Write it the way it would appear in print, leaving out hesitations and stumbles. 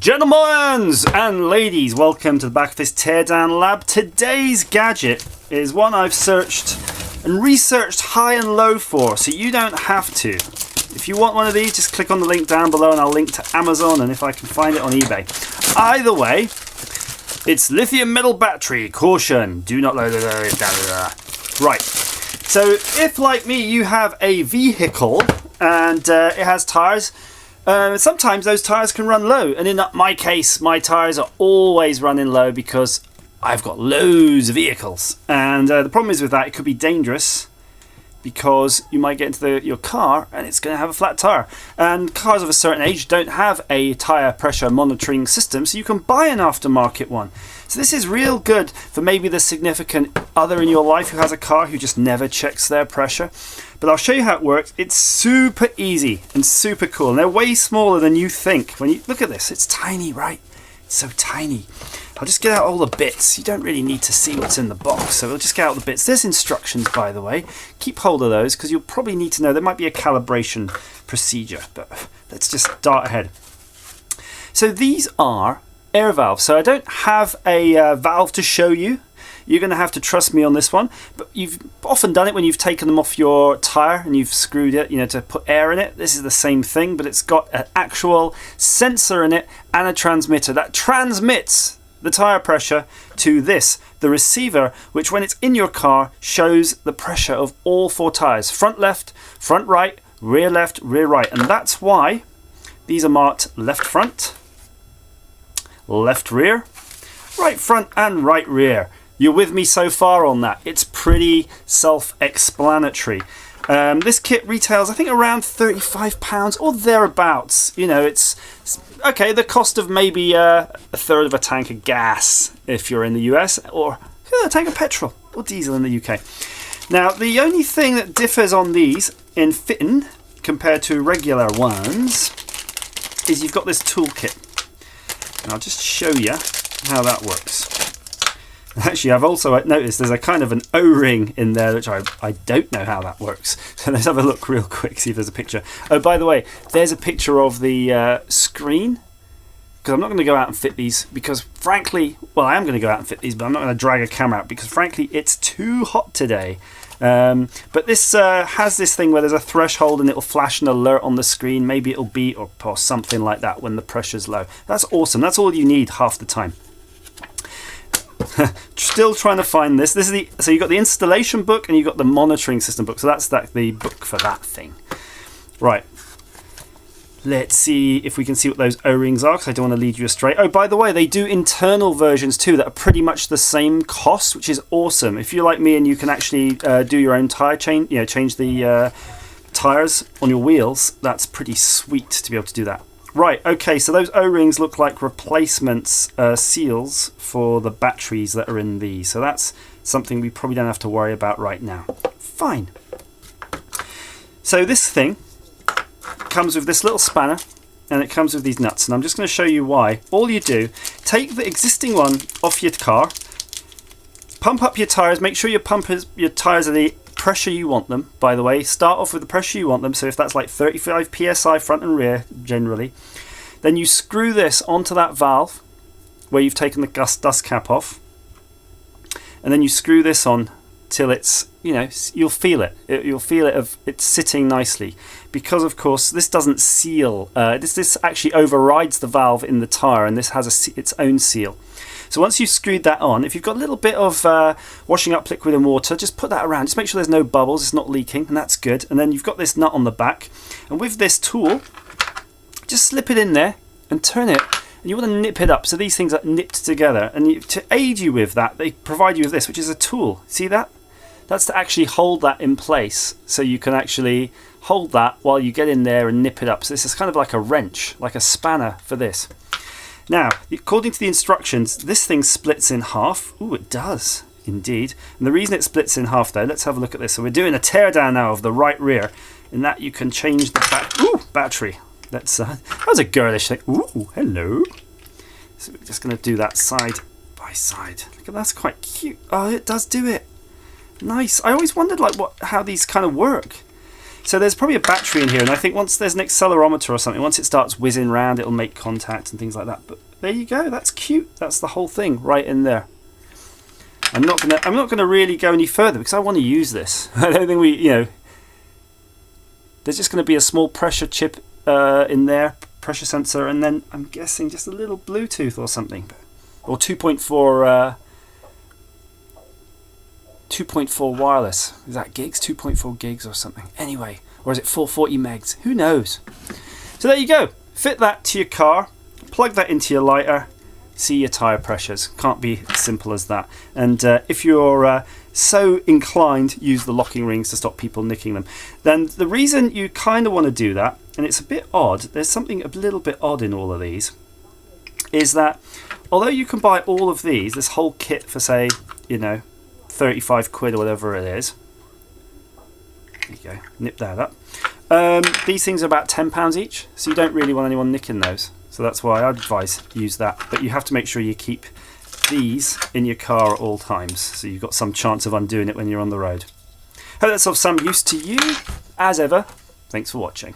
Gentlemen and ladies, welcome to the back of this teardown lab. Today's gadget is one I've searched and researched high and low for, so you don't have to. If you want one of these, just click on the link down below and I'll link to Amazon and if I can find it on eBay. Either way, it's lithium metal battery. Caution, do not load it. Right, so if like me you have a vehicle and it has tyres, sometimes those tyres can run low, and in my case my tyres are always running low because I've got loads of vehicles, and the problem is with that, it could be dangerous because you might get into your car and it's going to have a flat tyre, and cars of a certain age don't have a tyre pressure monitoring system, so you can buy an aftermarket one. So this is real good for maybe the significant other in your life who has a car who just never checks their pressure. But I'll show you how it works. It's super easy and super cool, and they're way smaller than you think. When you look at this, it's tiny, right? It's so tiny. I'll just get out all the bits. You don't really need to see what's in the box, so we'll just get out the bits. There's instructions, by the way. Keep hold of those because you'll probably need to know. There might be a calibration procedure, but let's just dart ahead. So these are air valves. So I don't have a valve to show you. You're going to have to trust me on this one, but you've often done it when you've taken them off your tyre and you've screwed it, to put air in it. This is the same thing, but it's got an actual sensor in it and a transmitter that transmits the tyre pressure to this, the receiver, which when it's in your car shows the pressure of all four tyres. Front left, front right, rear left, rear right. And that's why these are marked left front, left rear, right front and right rear. You're with me so far on that? It's pretty self-explanatory. This kit retails, I think, around £35 or thereabouts. It's okay, the cost of maybe a third of a tank of gas if you're in the US, or a tank of petrol or diesel in the UK. Now, the only thing that differs on these in fitting compared to regular ones is you've got this toolkit. And I'll just show you how that works. Actually, I've also noticed there's a kind of an O-ring in there, which I don't know how that works. So let's have a look real quick, see if there's a picture. Oh, by the way, there's a picture of the screen, because I'm not going to go out and fit these, because frankly, well, I am going to go out and fit these, but I'm not going to drag a camera out, because frankly, it's too hot today. But this has this thing where there's a threshold and it'll flash an alert on the screen. Maybe it'll beep or something like that when the pressure's low. That's awesome. That's all you need half the time. Still trying to find this. So you've got the installation book and you've got the monitoring system book. So that's the book for that thing. Right. Let's see if we can see what those O-rings are, because I don't want to lead you astray. Oh, by the way, they do internal versions too that are pretty much the same cost, which is awesome. If you're like me and you can actually do your own tire change, change the tires on your wheels, that's pretty sweet to be able to do that. Right, okay, so those O-rings look like replacements seals for the batteries that are in these. So that's something we probably don't have to worry about right now. Fine. So this thing comes with this little spanner and it comes with these nuts. And I'm just going to show you why. All you do, take the existing one off your car, pump up your tyres, make sure your tyres are the pressure you want them, by the way. Start off with the pressure you want them, so if that's like 35 psi front and rear generally, then you screw this onto that valve where you've taken the dust cap off, and then you screw this on till it's, you'll feel it. You'll feel it of it's sitting nicely, because of course this doesn't seal. This actually overrides the valve in the tyre, and this has its own seal. So once you've screwed that on, if you've got a little bit of washing up liquid and water, just put that around. Just make sure there's no bubbles, it's not leaking, and that's good. And then you've got this nut on the back. And with this tool, just slip it in there and turn it. And you want to nip it up. So these things are nipped together. And to aid you with that, they provide you with this, which is a tool. See that? That's to actually hold that in place. So you can actually hold that while you get in there and nip it up. So this is kind of like a wrench, like a spanner for this. Now, according to the instructions, this thing splits in half. Ooh, it does, indeed. And the reason it splits in half, though, let's have a look at this. So we're doing a teardown now of the right rear. In that, you can change the battery. That was a girlish thing. Ooh, hello. So we're just going to do that side by side. Look at that's quite cute. Oh, it does do it. Nice. I always wondered how these kind of work. So there's probably a battery in here, and I think once there's an accelerometer or something, once it starts whizzing around, it'll make contact and things like that. But there you go, that's cute. That's the whole thing right in there. I'm not gonna really go any further because I want to use this. I don't think there's just going to be a small pressure chip in there, pressure sensor, and then I'm guessing just a little Bluetooth or something, or 2.4 wireless. Is that gigs? 2.4 gigs or something. Anyway, or is it 440 megs? Who knows? So there you go. Fit that to your car, plug that into your lighter, see your tyre pressures. Can't be as simple as that. And if you're so inclined, use the locking rings to stop people nicking them. Then the reason you kind of want to do that, and it's a bit odd, there's something a little bit odd in all of these, is that although you can buy all of these, this whole kit for say, 35 quid or whatever it is. There you go, nip that up. These things are about £10 each, so you don't really want anyone nicking those. So that's why I'd advise use that. But you have to make sure you keep these in your car at all times, so you've got some chance of undoing it when you're on the road. Hope that's of some use to you. As ever, thanks for watching.